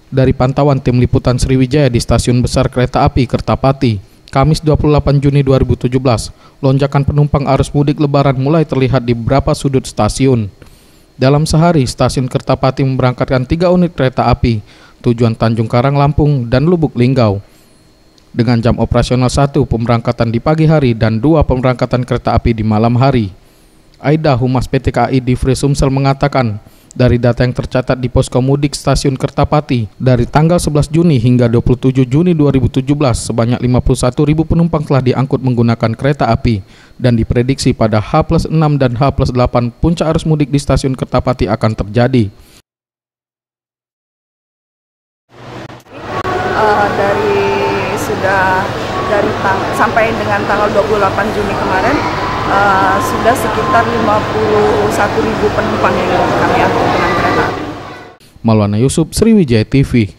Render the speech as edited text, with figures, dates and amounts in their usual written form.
Dari pantauan tim liputan Sriwijaya di Stasiun Besar Kereta Api Kertapati, Kamis 28 Juni 2017, lonjakan penumpang arus mudik Lebaran mulai terlihat di beberapa sudut stasiun. Dalam sehari, Stasiun Kertapati memberangkatkan 3 unit kereta api, tujuan Tanjung Karang, Lampung, dan Lubuk Linggau. Dengan jam operasional 1 pemberangkatan di pagi hari dan 2 pemberangkatan kereta api di malam hari. Aida, Humas PT KAI Divri Sumsel mengatakan, dari data yang tercatat di Posko Mudik Stasiun Kertapati, dari tanggal 11 Juni hingga 27 Juni 2017, sebanyak 51.000 penumpang telah diangkut menggunakan kereta api, dan diprediksi pada H+6 dan H+8 puncak arus mudik di Stasiun Kertapati akan terjadi. Sampai dengan tanggal 28 Juni kemarin, sudah sekitar 51.000 penumpang yang kami angkut dengan kereta. Maulana Yusuf, Sriwijaya TV.